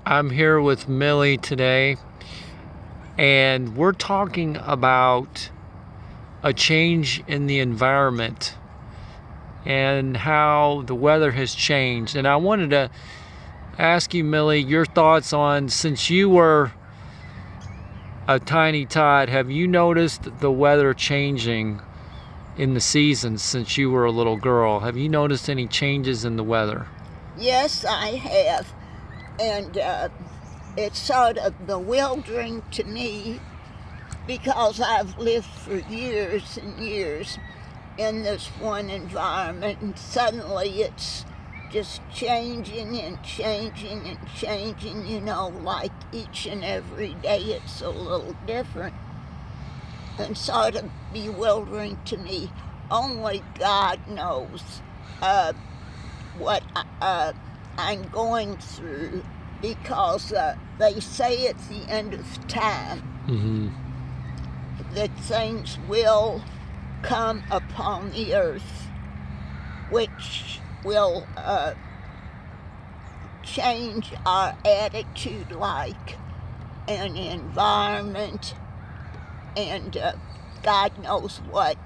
I'm here with Millie today, and we're talking about a change in the environment and how the weather has changed. And I wanted to ask you, Millie, your thoughts on, since you were a tiny tot, have you noticed the weather changing in the seasons since you were a little girl? Have you noticed any changes in the weather? Yes, I have. And it's sort of bewildering to me because I've lived for years and years in this one environment, and suddenly it's just changing and changing and changing, like each and every day it's a little different and sort of bewildering to me. Only God knows what I'm going through because they say at the end of time that things will come upon the earth which will change our attitude, like an environment and God knows what.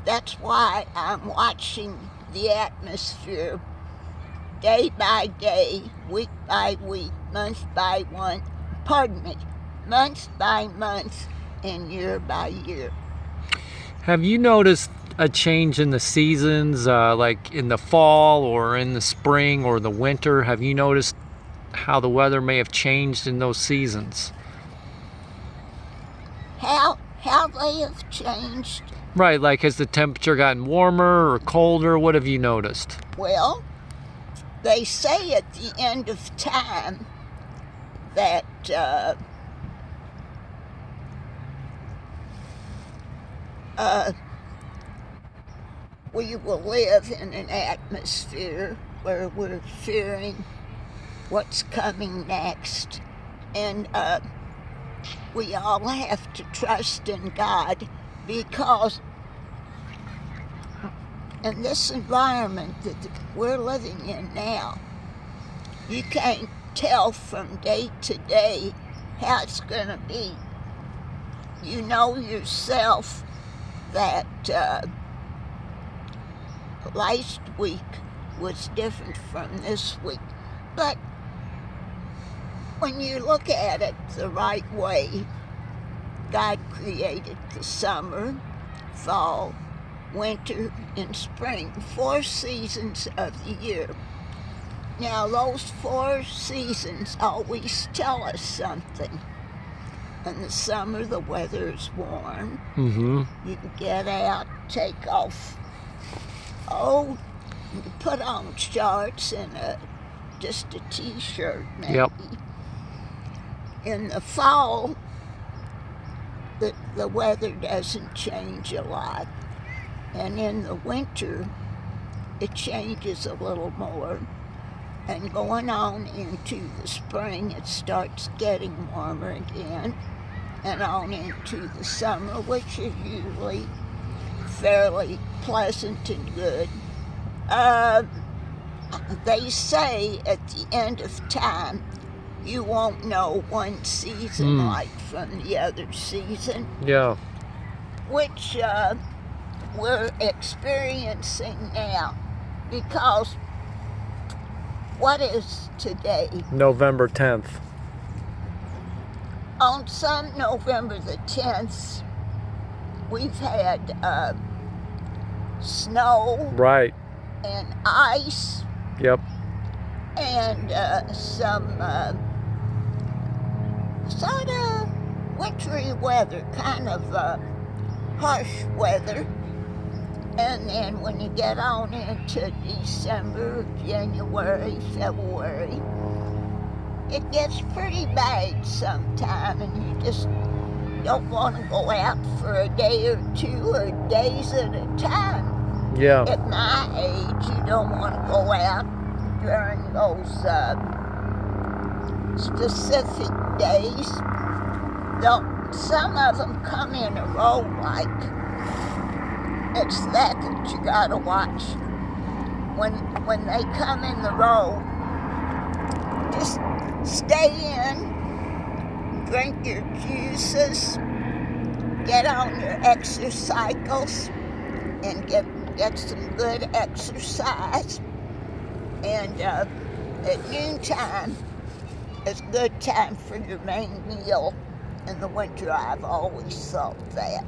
That's why I'm watching the atmosphere day by day, week by week, month by month by month, and year by year. Have you noticed a change in the seasons, like in the fall or in the spring or the winter? Have you noticed how the weather may have changed in those seasons? How they have changed? Right, like has the temperature gotten warmer or colder? What have you noticed? Well, they say at the end of time that we will live in an atmosphere where we're fearing what's coming next. And we all have to trust in God because in this environment that we're living in now, you can't tell from day to day how it's going to be. You know yourself that last week was different from this week. But when you look at it the right way, God created the summer, fall, winter, and spring, 4 seasons of the year. Now, those 4 seasons always tell us something. In the summer, the weather is warm. You can get out, take off. You can put on shorts and just a t-shirt, maybe. Yep. In the fall, the weather doesn't change a lot. And in the winter, it changes a little more. And going on into the spring, it starts getting warmer again. And on into the summer, which is usually fairly pleasant and good. They say at the end of time, you won't know one season like from the other season. Yeah. Which we're experiencing now, because what is today? November 10th. On some November the 10th, we've had snow. Right. And ice. Yep. And some sort of wintry weather, kind of harsh weather. And then when you get on into December, January, February, it gets pretty bad sometime, and you just don't want to go out for a day or two or days at a time. Yeah. At my age, you don't want to go out during those specific days. Some of them come in a row, like it's that you gotta watch. When they come in the row, just stay in, drink your juices, get on your exercycles, and get some good exercise. And at noontime, it's a good time for your main meal. In the winter, I've always thought that.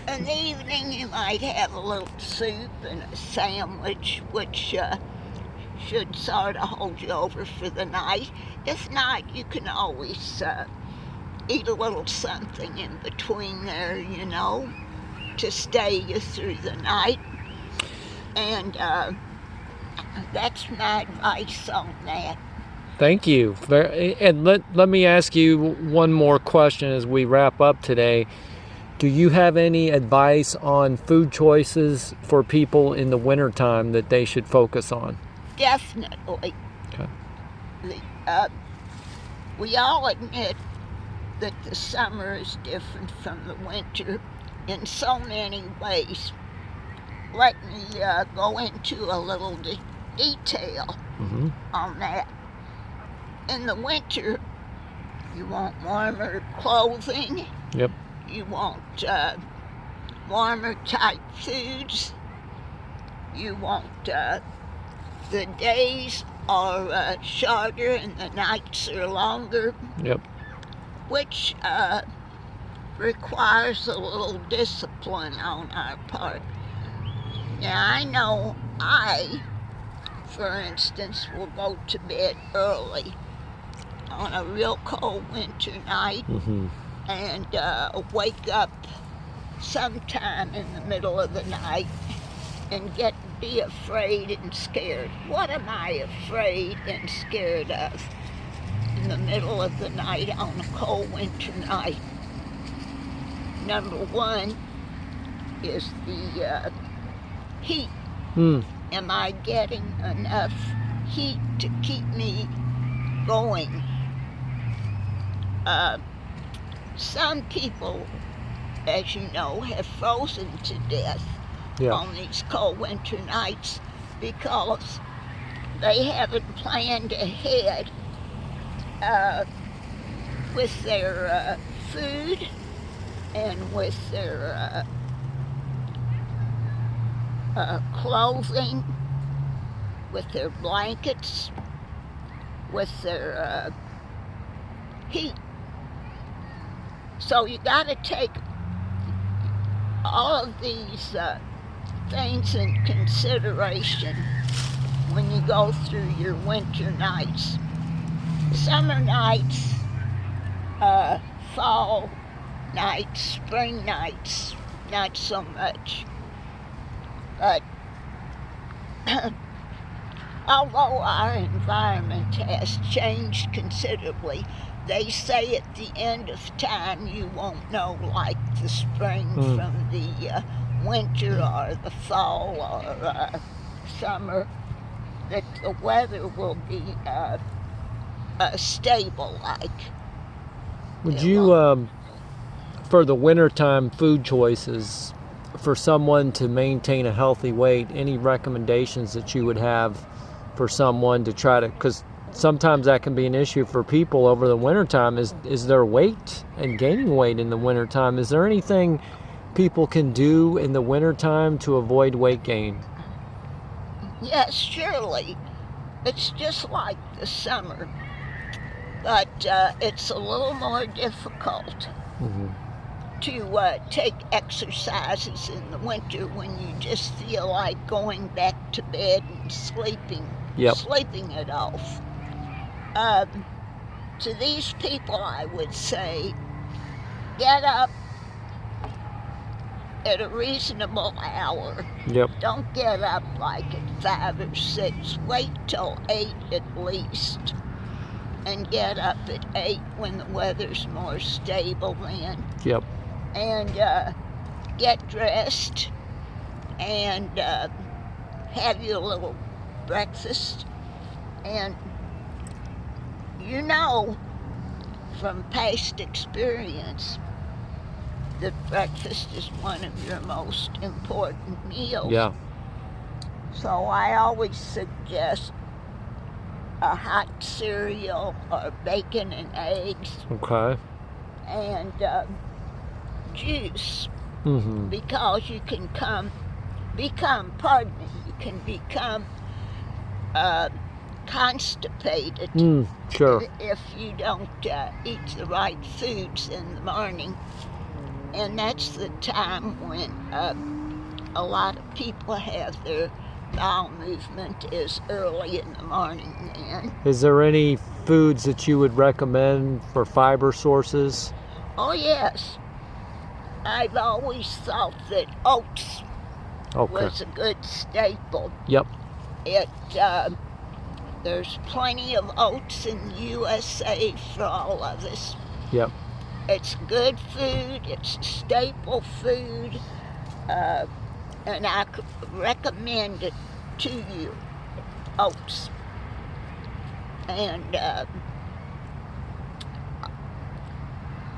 In the evening, you might have a little soup and a sandwich, which should sort of hold you over for the night. If not, you can always eat a little something in between there, to stay you through the night. And that's my advice on that. Thank you. And let me ask you one more question as we wrap up today. Do you have any advice on food choices for people in the wintertime that they should focus on? Definitely. Okay. We all admit that the summer is different from the winter in so many ways. Let me go into a little detail on that. In the winter, you want warmer clothing. Yep. You want warmer type foods. You want the days are shorter and the nights are longer. Yep. Which requires a little discipline on our part. Now, I know I, for instance, will go to bed early on a real cold winter night and wake up sometime in the middle of the night and be afraid and scared. What am I afraid and scared of in the middle of the night on a cold winter night? Number one is the heat. Am I getting enough heat to keep me going? Some people, as you know, have frozen to death on these cold winter nights because they haven't planned ahead with their food and with their clothing, with their blankets, with their heat. So you got to take all of these things in consideration when you go through your winter nights. Summer nights, fall nights, spring nights, not so much. But although our environment has changed considerably, they say at the end of time you won't know like the spring from the winter or the fall or summer, that the weather will be stable like. Would you, for the wintertime food choices, for someone to maintain a healthy weight, any recommendations that you would have for someone to try to, because sometimes that can be an issue for people over the wintertime, is their weight and gaining weight in the wintertime. Is there anything people can do in the wintertime to avoid weight gain? Yes, surely. It's just like the summer, but it's a little more difficult to take exercises in the winter when you just feel like going back to bed and sleeping it off. To these people, I would say, get up at a reasonable hour. Don't get up like at 5 or 6. Wait till 8 at least. And get up at 8 when the weather's more stable then. And get dressed and have your little breakfast. And you know from past experience that breakfast is one of your most important meals. So I always suggest a hot cereal or bacon and eggs Okay. and juice, Mm-hmm. because you can become constipated Sure. if you don't eat the right foods in the morning. And that's the time when a lot of people have their bowel movement is early in the morning. And Is there any foods that you would recommend for fiber sources? oh yes, I've always thought that oats Okay. was a good staple. Yep. There's plenty of oats in the USA for all of us. Yep. It's good food. It's staple food, and I could recommend it to you. Oats, and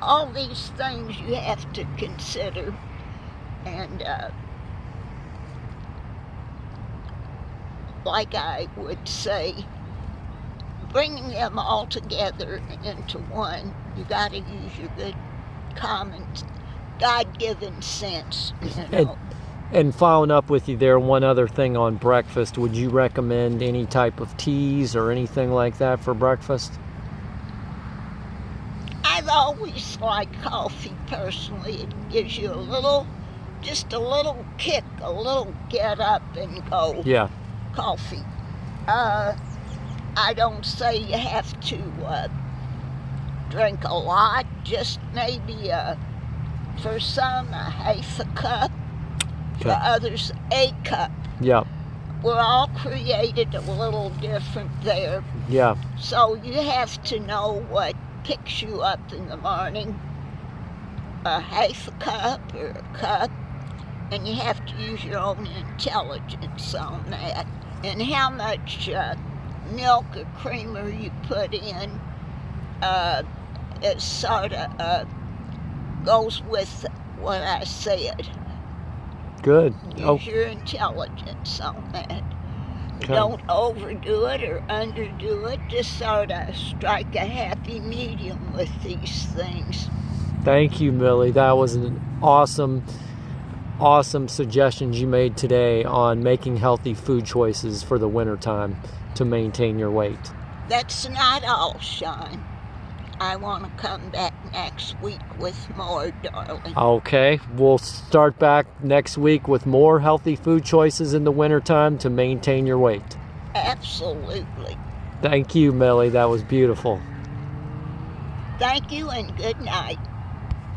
all these things you have to consider, and like I would say, bringing them all together into one, you got to use your good, common, God-given sense. You know. And following up with you there, one other thing on breakfast, would you recommend any type of teas or anything like that for breakfast? I've always liked coffee personally. It gives you just a little kick, a little get up and go. Yeah. Coffee. I don't say you have to drink a lot, just maybe for some a half a cup, for others a cup. Yeah. We're all created a little different there. Yeah. So you have to know what picks you up in the morning, a half a cup or a cup, and you have to use your own intelligence on that. And how much milk or creamer you put in, it sort of goes with what I said. Good. Use your intelligence on that. Okay. Don't overdo it or underdo it. Just sort of strike a happy medium with these things. Thank you, Millie. That was an awesome suggestions you made today on making healthy food choices for the wintertime to maintain your weight. That's not all, Sean. I want to come back next week with more, darling. Okay, we'll start back next week with more healthy food choices in the wintertime to maintain your weight. Absolutely. Thank you, Millie. That was beautiful. Thank you and good night.